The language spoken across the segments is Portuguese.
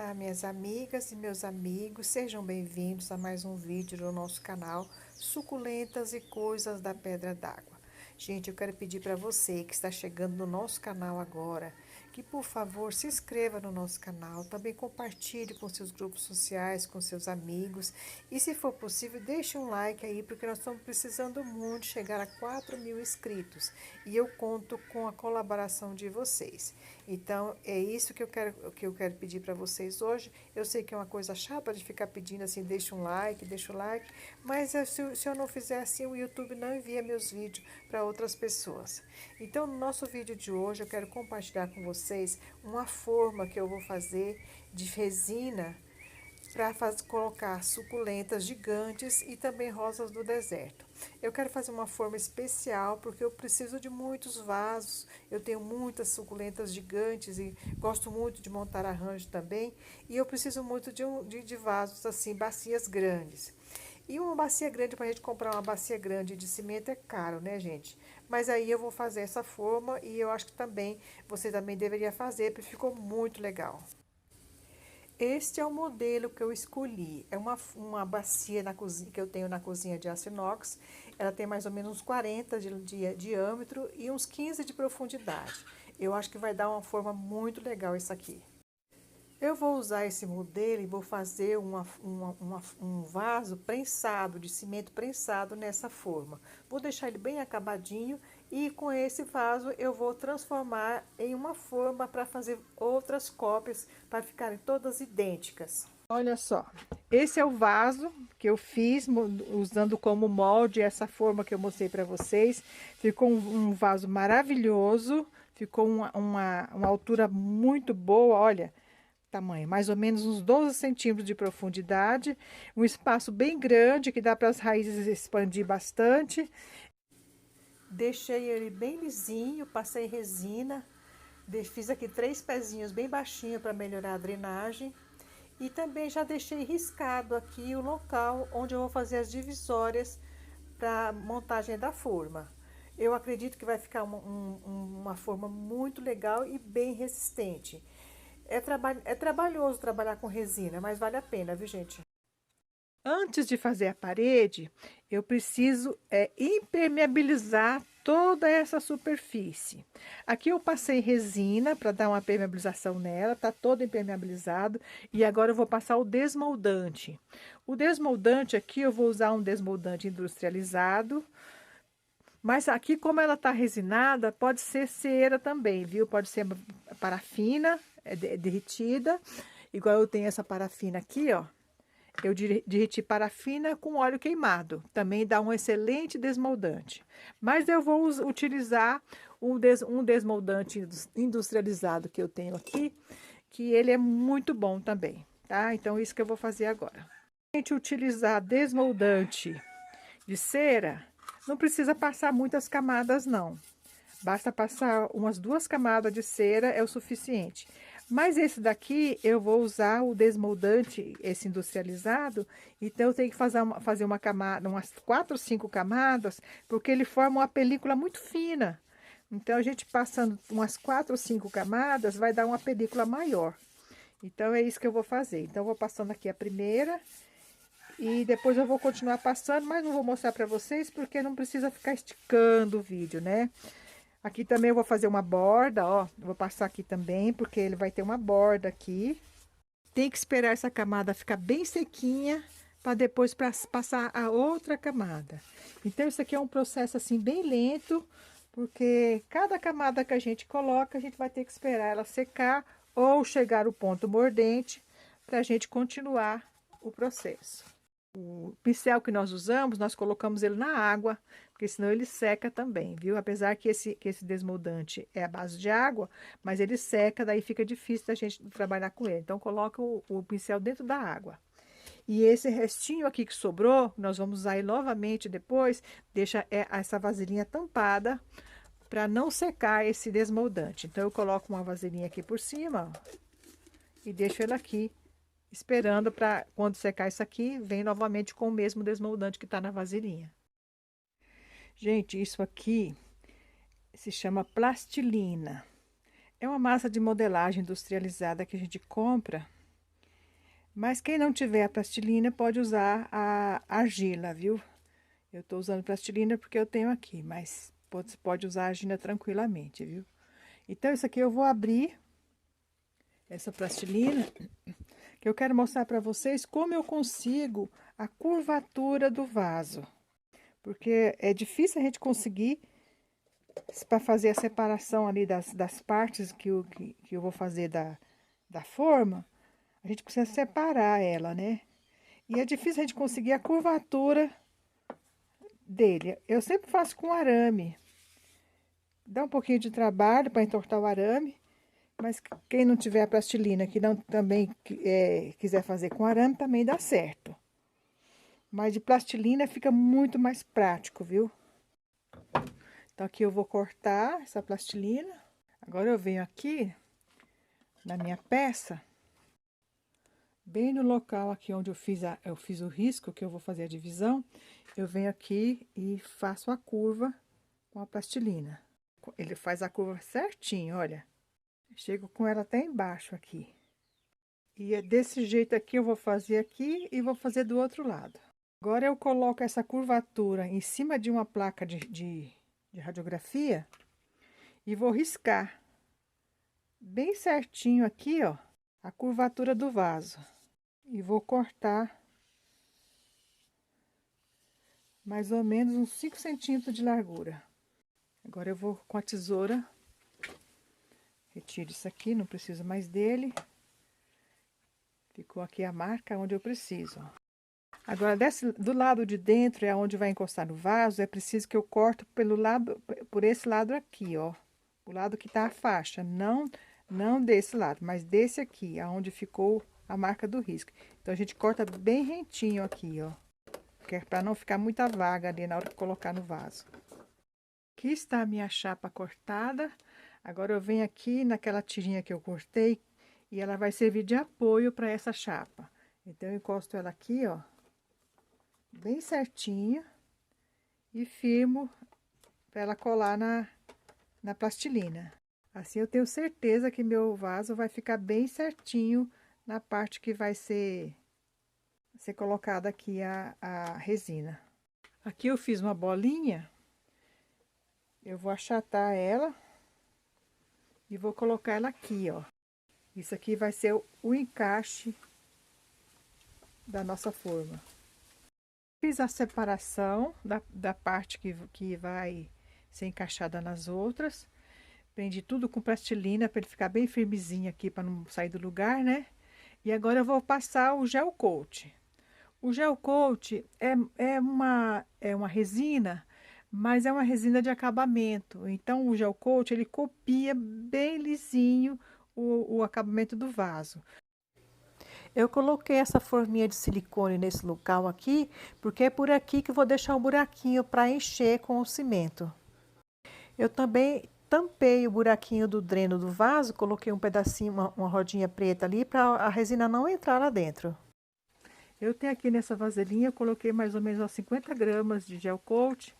Olá, minhas amigas e meus amigos, sejam bem-vindos a mais um vídeo do nosso canal Suculentas e Coisas da Pedra d'Água. Gente, eu quero pedir para você que está chegando no nosso canal agora, que por favor se inscreva no nosso canal, também compartilhe com seus grupos sociais, com seus amigos e se for possível deixe um like aí, porque nós estamos precisando muito chegar a 4.000 inscritos e eu conto com a colaboração de vocês. Então, é isso que eu quero pedir para vocês hoje. Eu sei que é uma coisa chata de ficar pedindo assim, deixa um like, mas se eu não fizer assim, o YouTube não envia meus vídeos para outras pessoas. Então, no nosso vídeo de hoje, eu quero compartilhar com vocês uma forma que eu vou fazer de resina para colocar suculentas gigantes e também rosas do deserto. Eu quero fazer uma forma especial porque eu preciso de muitos vasos. Eu tenho muitas suculentas gigantes e gosto muito de montar arranjo também. E eu preciso muito de vasos assim, bacias grandes. E uma bacia grande, para a gente comprar uma bacia grande de cimento é caro, né, gente? Mas aí eu vou fazer essa forma e eu acho que também você também deveria fazer, porque ficou muito legal. Este é o modelo que eu escolhi. É uma bacia na cozinha, que eu tenho na cozinha de aço inox. Ela tem mais ou menos uns 40 de diâmetro e uns 15 de profundidade. Eu acho que vai dar uma forma muito legal isso aqui. Eu vou usar esse modelo e vou fazer um vaso prensado, de cimento prensado nessa forma. Vou deixar ele bem acabadinho e com esse vaso eu vou transformar em uma forma para fazer outras cópias para ficarem todas idênticas. Olha só, esse é o vaso que eu fiz usando como molde essa forma que eu mostrei para vocês. Ficou um vaso maravilhoso, ficou uma altura muito boa, olha. Tamanho, mais ou menos uns 12 centímetros de profundidade, um espaço bem grande que dá para as raízes expandir bastante. Deixei ele bem lisinho, passei resina, fiz aqui 3 pezinhos bem baixinho para melhorar a drenagem. E também já deixei riscado aqui o local onde eu vou fazer as divisórias para montagem da forma. Eu acredito que vai ficar uma forma muito legal e bem resistente. É trabalhoso trabalhar com resina, mas vale a pena, viu, gente? Antes de fazer a parede, eu preciso impermeabilizar toda essa superfície. Aqui eu passei resina para dar uma permeabilização nela, tá todo impermeabilizado. E agora eu vou passar o desmoldante. O desmoldante aqui eu vou usar um desmoldante industrializado. Mas aqui, como ela tá resinada, pode ser cera também, viu? Pode ser parafina, derretida. Igual eu tenho essa parafina aqui, ó. Eu derreti parafina com óleo queimado. Também dá um excelente desmoldante. Mas eu vou utilizar um desmoldante industrializado que eu tenho aqui, que ele é muito bom também, tá? Então, isso que eu vou fazer agora. A gente utilizar desmoldante de cera, não precisa passar muitas camadas, não. Basta passar umas 2 camadas de cera, é o suficiente. Mas esse daqui, eu vou usar o desmoldante, esse industrializado, então eu tenho que fazer uma camada, umas 4 ou 5 camadas, porque ele forma uma película muito fina. Então, a gente passando umas 4 ou 5 camadas, vai dar uma película maior. Então, é isso que eu vou fazer. Então, eu vou passando aqui a primeira. E depois eu vou continuar passando, mas não vou mostrar para vocês, porque não precisa ficar esticando o vídeo, né? Aqui também eu vou fazer uma borda, ó. Vou passar aqui também, porque ele vai ter uma borda aqui. Tem que esperar essa camada ficar bem sequinha, para depois passar a outra camada. Então, isso aqui é um processo, assim, bem lento, porque cada camada que a gente coloca, a gente vai ter que esperar ela secar ou chegar ao ponto mordente, para a gente continuar o processo. O pincel que nós usamos, nós colocamos ele na água, porque senão ele seca também, viu? Apesar que esse desmoldante é a base de água, mas ele seca, daí fica difícil da gente trabalhar com ele. Então, coloca o pincel dentro da água. E esse restinho aqui que sobrou, nós vamos usar ele novamente depois, deixa essa vasilhinha tampada, para não secar esse desmoldante. Então, eu coloco uma vasilhinha aqui por cima, ó, e deixo ele aqui esperando para quando secar isso aqui, vem novamente com o mesmo desmoldante que está na vasilhinha. Gente, isso aqui se chama plastilina. É uma massa de modelagem industrializada que a gente compra Mas quem não tiver a plastilina pode usar a argila, viu? Eu tô usando plastilina porque eu tenho aqui, mas pode usar a argila tranquilamente, viu? Então, isso aqui eu vou abrir essa plastilina, que eu quero mostrar para vocês como eu consigo a curvatura do vaso. Porque é difícil a gente conseguir para fazer a separação ali das partes que eu vou fazer da forma. A gente precisa separar ela, né? E é difícil a gente conseguir a curvatura dele. Eu sempre faço com arame. Dá um pouquinho de trabalho para entortar o arame, mas quem não tiver a plastilina, que não também quiser fazer com arame, também dá certo. Mas de plastilina fica muito mais prático, viu? Então, aqui eu vou cortar essa plastilina. Agora eu venho aqui na minha peça, bem no local aqui onde eu fiz o risco, que eu vou fazer a divisão, eu venho aqui e faço a curva com a plastilina. Ele faz a curva certinho, olha. Chego com ela até embaixo aqui. E é desse jeito aqui eu vou fazer aqui e vou fazer do outro lado. Agora eu coloco essa curvatura em cima de uma placa de radiografia e vou riscar bem certinho aqui, ó, a curvatura do vaso. E vou cortar mais ou menos uns 5 centímetros de largura. Agora eu vou com a tesoura, retiro isso aqui, não preciso mais dele. Ficou aqui a marca onde eu preciso, ó. Agora, do lado de dentro é onde vai encostar no vaso, é preciso que eu corto por esse lado aqui, ó. O lado que tá a faixa, não desse lado, mas desse aqui, aonde ficou a marca do risco. Então, a gente corta bem rentinho aqui, ó. Que é pra não ficar muita vaga ali na hora de colocar no vaso. Aqui está a minha chapa cortada. Agora, eu venho aqui naquela tirinha que eu cortei e ela vai servir de apoio para essa chapa. Então, eu encosto ela aqui, ó, bem certinho e firmo para ela colar na plastilina. Assim eu tenho certeza que meu vaso vai ficar bem certinho na parte que vai ser colocada aqui a resina. Aqui eu fiz uma bolinha, eu vou achatar ela e vou colocar ela aqui, ó. Isso aqui vai ser o encaixe da nossa forma. Fiz a separação da parte que vai ser encaixada nas outras. Prendi tudo com plastilina para ele ficar bem firmezinho aqui, para não sair do lugar, né? E agora eu vou passar o gel coat. O gel coat é uma resina, mas é uma resina de acabamento. Então, o gel coat, ele copia bem lisinho o acabamento do vaso. Eu coloquei essa forminha de silicone nesse local aqui, porque é por aqui que eu vou deixar um buraquinho para encher com o cimento. Eu também tampei o buraquinho do dreno do vaso, coloquei um pedacinho, uma rodinha preta ali, para a resina não entrar lá dentro. Eu tenho aqui nessa vasilhinha, eu coloquei mais ou menos 50 gramas de gel coat,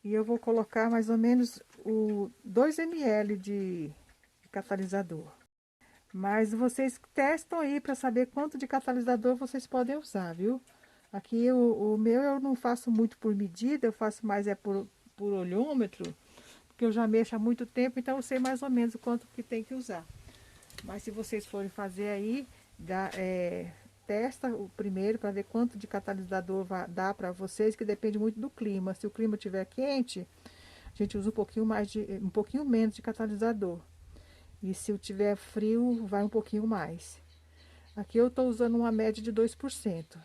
e eu vou colocar mais ou menos 2 ml de catalisador. Mas vocês testam aí para saber quanto de catalisador vocês podem usar, viu? Aqui o meu eu não faço muito por medida, eu faço mais por olhômetro, porque eu já mexo há muito tempo, então eu sei mais ou menos o quanto que tem que usar. Mas se vocês forem fazer aí, testa o primeiro para ver quanto de catalisador dá para vocês, que depende muito do clima. Se o clima estiver quente, a gente usa um pouquinho menos de catalisador. E se tiver frio, vai um pouquinho mais. Aqui eu estou usando uma média de 2%.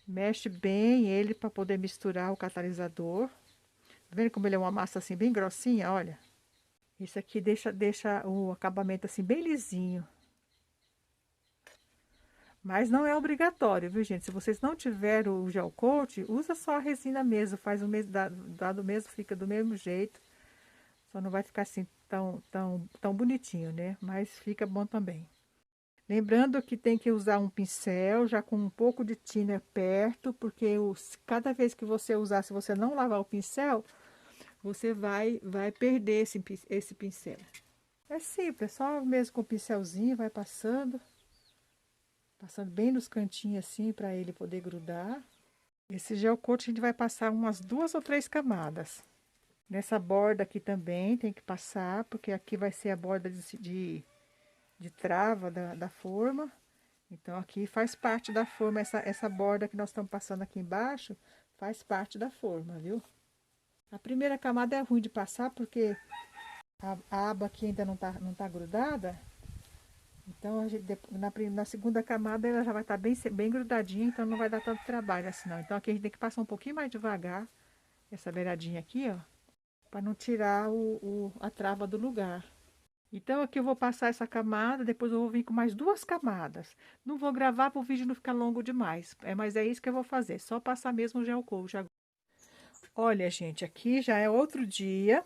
Mexe bem ele para poder misturar o catalisador. Tá vendo como ele é uma massa assim bem grossinha, olha? Isso aqui deixa o acabamento assim bem lisinho. Mas não é obrigatório, viu, gente? Se vocês não tiverem o gel coat, usa só a resina mesmo, faz o mesmo, dado mesmo, fica do mesmo jeito. Só não vai ficar assim tão bonitinho, né? Mas fica bom também. Lembrando que tem que usar um pincel já com um pouco de tinta perto, porque cada vez que você usar, se você não lavar o pincel, você vai perder esse pincel. É simples, só mesmo com o pincelzinho vai passando Passando bem nos cantinhos assim, para ele poder grudar. Esse gel coat a gente vai passar umas 2 ou 3 camadas. Nessa borda aqui também tem que passar, porque aqui vai ser a borda de trava da forma. Então, aqui faz parte da forma, essa borda que nós estamos passando aqui embaixo, faz parte da forma, viu? A primeira camada é ruim de passar, porque a aba aqui ainda não tá grudada. Então, na segunda camada ela já vai estar bem grudadinha, então não vai dar tanto trabalho assim não. Então, aqui a gente tem que passar um pouquinho mais devagar, essa beiradinha aqui, ó, para não tirar a trava do lugar. Então, aqui eu vou passar essa camada, depois eu vou vir com mais 2 camadas. Não vou gravar para o vídeo não ficar longo demais, mas é isso que eu vou fazer, só passar mesmo o gel coat agora. Olha, gente, aqui já é outro dia,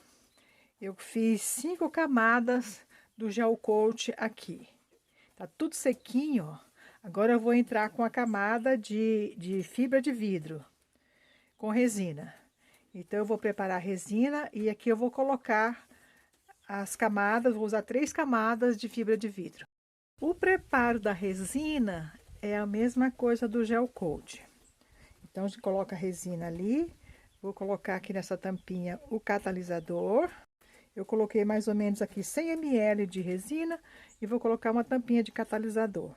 eu fiz 5 camadas do gel coat aqui. Tá tudo sequinho, ó. Agora eu vou entrar com a camada de fibra de vidro, com resina. Então, eu vou preparar a resina e aqui eu vou colocar as camadas, vou usar 3 camadas de fibra de vidro. O preparo da resina é a mesma coisa do gel coat. Então, a gente coloca a resina ali, vou colocar aqui nessa tampinha o catalisador. Eu coloquei mais ou menos aqui 100 ml de resina e vou colocar uma tampinha de catalisador,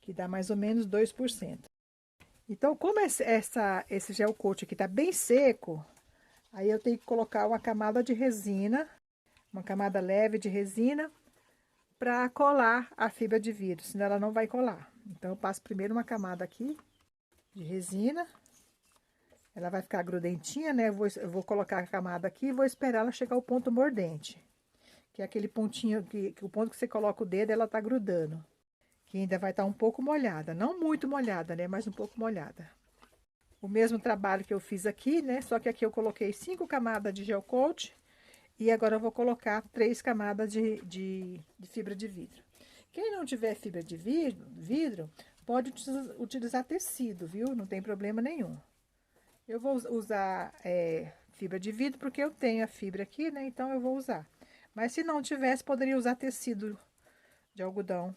que dá mais ou menos 2%. Então, como esse gel coat aqui tá bem seco, aí eu tenho que colocar uma camada de resina, uma camada leve de resina, para colar a fibra de vidro, senão ela não vai colar. Então, eu passo primeiro uma camada aqui de resina. Ela vai ficar grudentinha, né? Eu vou colocar a camada aqui e vou esperar ela chegar ao ponto mordente. Que é aquele pontinho, que o ponto que você coloca o dedo, ela tá grudando. Que ainda vai estar um pouco molhada. Não muito molhada, né? Mas um pouco molhada. O mesmo trabalho que eu fiz aqui, né? Só que aqui eu coloquei 5 camadas de gel coat. E agora eu vou colocar 3 camadas de fibra de vidro. Quem não tiver fibra de vidro, pode utilizar tecido, viu? Não tem problema nenhum. Eu vou usar fibra de vidro porque eu tenho a fibra aqui, né? Então, eu vou usar. Mas se não tivesse, poderia usar tecido de algodão.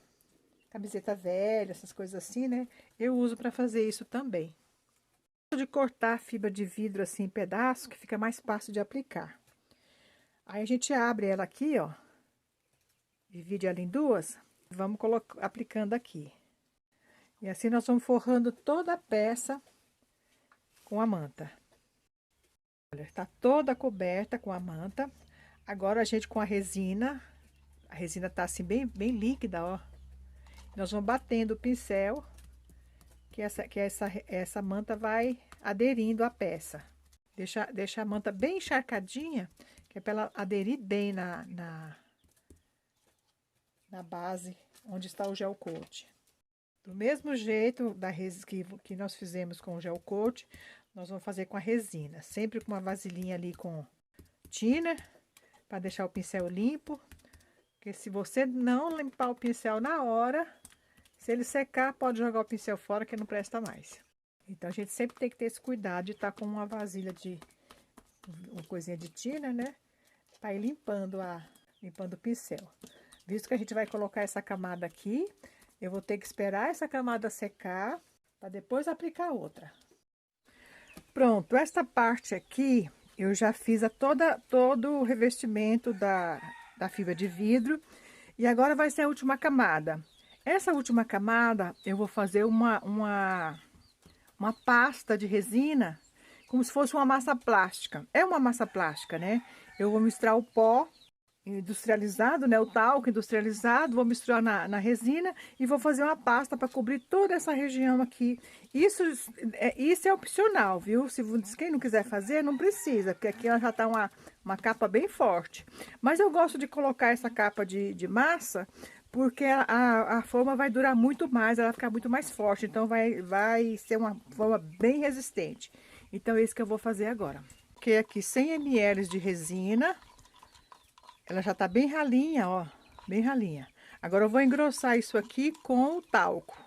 Camiseta velha, essas coisas assim, né? Eu uso para fazer isso também. De cortar a fibra de vidro assim em pedaço, que fica mais fácil de aplicar. Aí, a gente abre ela aqui, ó. Divide ela em 2. Vamos aplicando aqui. E assim, nós vamos forrando toda a peça com a manta. Olha, está toda coberta com a manta. Agora, a gente com a resina tá assim bem líquida, ó. Nós vamos batendo o pincel, que essa manta vai aderindo à peça. Deixa a manta bem encharcadinha, que é para ela aderir bem na base onde está o gel coat. Do mesmo jeito que nós fizemos com o gel coat, nós vamos fazer com a resina. Sempre com uma vasilhinha ali com thinner, para deixar o pincel limpo. Porque se você não limpar o pincel na hora, se ele secar, pode jogar o pincel fora que não presta mais. Então, a gente sempre tem que ter esse cuidado de estar com uma vasilha uma coisinha de thinner, né? Para ir limpando o pincel. Visto que a gente vai colocar essa camada aqui, eu vou ter que esperar essa camada secar para depois aplicar outra. Pronto, esta parte aqui eu já fiz todo o revestimento da fibra de vidro e agora vai ser a última camada. Essa última camada eu vou fazer uma pasta de resina como se fosse uma massa plástica. É uma massa plástica, né? Eu vou misturar o pó industrializado, né, o talco industrializado, vou misturar na resina e vou fazer uma pasta para cobrir toda essa região aqui. Isso é opcional, viu? Se quem não quiser fazer, não precisa, porque aqui ela já tá uma capa bem forte. Mas eu gosto de colocar essa capa de massa, porque a forma vai durar muito mais, ela vai ficar muito mais forte, então vai ser uma forma bem resistente. Então, é isso que eu vou fazer agora. Coloquei aqui 100 ml de resina. Ela já tá bem ralinha, ó, bem ralinha. Agora eu vou engrossar isso aqui com o talco.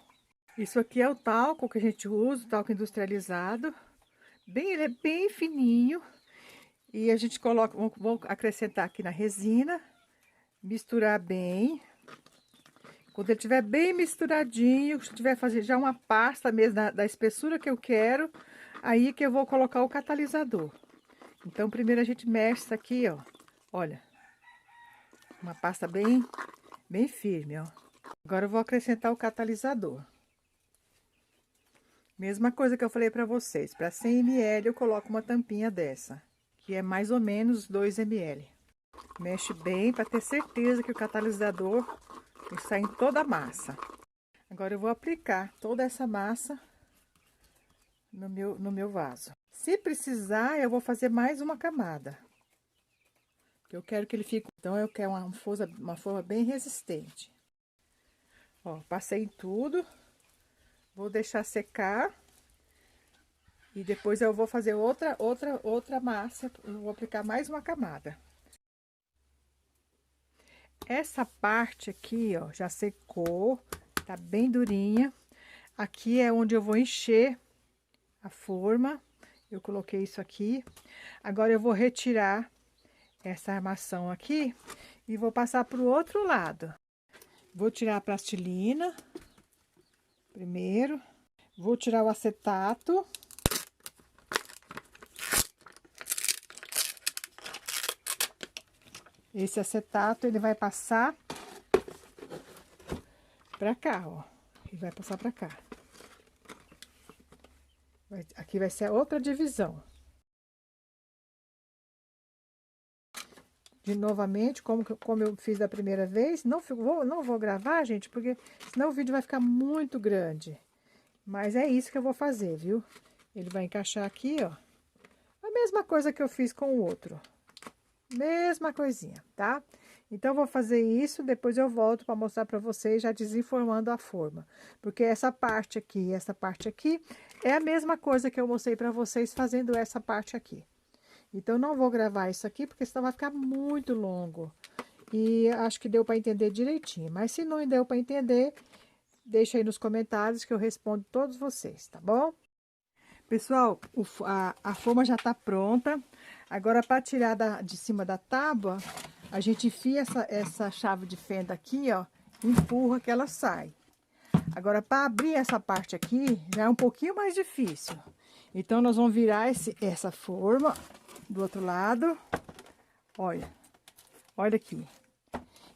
Isso aqui é o talco que a gente usa, o talco industrializado. Ele é bem fininho. E a gente vou acrescentar aqui na resina, misturar bem. Quando ele estiver bem misturadinho, se tiver fazer já uma pasta mesmo da espessura que eu quero, aí que eu vou colocar o catalisador. Então, primeiro a gente mexe isso aqui, ó. Olha, uma pasta bem firme, ó. Agora eu vou acrescentar o catalisador. Mesma coisa que eu falei para vocês, para 100 ml eu coloco uma tampinha dessa, que é mais ou menos 2 ml. Mexe bem para ter certeza que o catalisador está em toda a massa. Agora eu vou aplicar toda essa massa no meu vaso. Se precisar, eu vou fazer mais uma camada. Eu quero que ele fique... Então, eu quero uma forma bem resistente. Ó, passei em tudo. Vou deixar secar. E depois eu vou fazer outra massa. Eu vou aplicar mais uma camada. Essa parte aqui, ó, já secou. Tá bem durinha. Aqui é onde eu vou encher a forma. Eu coloquei isso aqui. Agora eu vou retirar essa armação aqui e vou passar para o outro lado. Vou tirar a plastilina primeiro. Vou tirar o acetato. Esse acetato ele vai passar para cá, ó. Ele vai passar para cá. Aqui vai ser a outra divisão. De novamente, como eu fiz da primeira vez, não vou gravar, gente, porque senão o vídeo vai ficar muito grande. Mas é isso que eu vou fazer, viu? Ele vai encaixar aqui, ó. A mesma coisa que eu fiz com o outro. Mesma coisinha, tá? Então, eu vou fazer isso, depois eu volto para mostrar para vocês, já desenformando a forma. Porque essa parte aqui e essa parte aqui é a mesma coisa que eu mostrei para vocês fazendo essa parte aqui. Então, não vou gravar isso aqui, porque senão vai ficar muito longo. E acho que deu para entender direitinho. Mas se não deu para entender, deixa aí nos comentários que eu respondo todos vocês, tá bom? Pessoal, a forma já tá pronta. Agora, para tirar de cima da tábua, a gente enfia essa chave de fenda aqui, ó, empurra que ela sai. Agora, para abrir essa parte aqui, já é um pouquinho mais difícil. Então, nós vamos virar essa forma do outro lado. Olha aqui.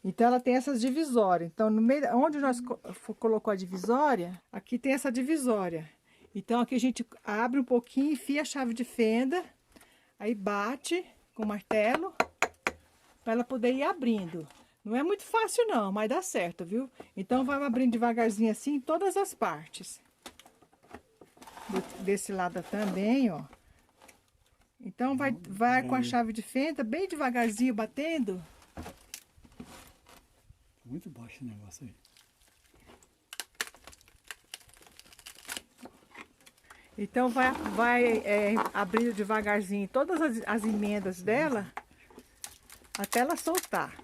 Então, ela tem essas divisórias. Então, no meio, onde nós colocou a divisória, aqui tem essa divisória. Então, aqui a gente abre um pouquinho, enfia a chave de fenda, aí bate com o martelo, para ela poder ir abrindo. Não é muito fácil não, mas dá certo, viu? Então, vai abrindo devagarzinho assim em todas as partes. Desse lado também, ó. Então, vai com a chave de fenda, bem devagarzinho, batendo. Muito baixo o negócio aí. Então, vai abrindo devagarzinho todas as emendas dela, até ela soltar.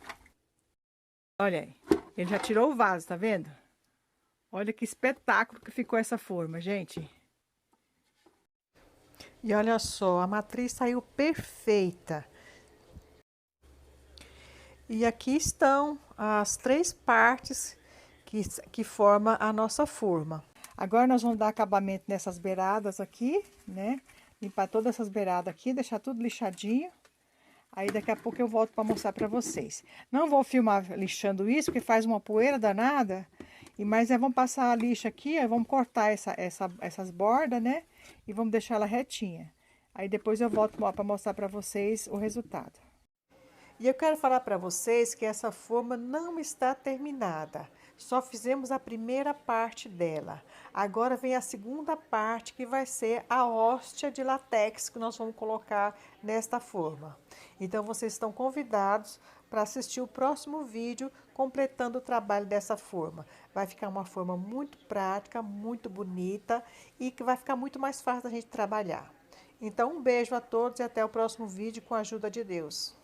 Olha aí, ele já tirou o vaso, tá vendo? Olha que espetáculo que ficou essa forma, gente. E olha só, a matriz saiu perfeita. E aqui estão as 3 partes que formam a nossa forma. Agora nós vamos dar acabamento nessas beiradas aqui, né? Limpar todas essas beiradas aqui, deixar tudo lixadinho. Aí daqui a pouco eu volto para mostrar para vocês. Não vou filmar lixando isso, porque faz uma poeira danada. Mas vamos passar a lixa aqui, vamos cortar essas bordas, né? E vamos deixar ela retinha. Aí depois eu volto para mostrar para vocês o resultado. E eu quero falar para vocês que essa forma não está terminada. Só fizemos a primeira parte dela. Agora vem a segunda parte, que vai ser a hóstia de látex que nós vamos colocar nesta forma. Então, vocês estão convidados para assistir o próximo vídeo completando o trabalho dessa forma. Vai ficar uma forma muito prática, muito bonita e que vai ficar muito mais fácil da gente trabalhar. Então, um beijo a todos e até o próximo vídeo com a ajuda de Deus.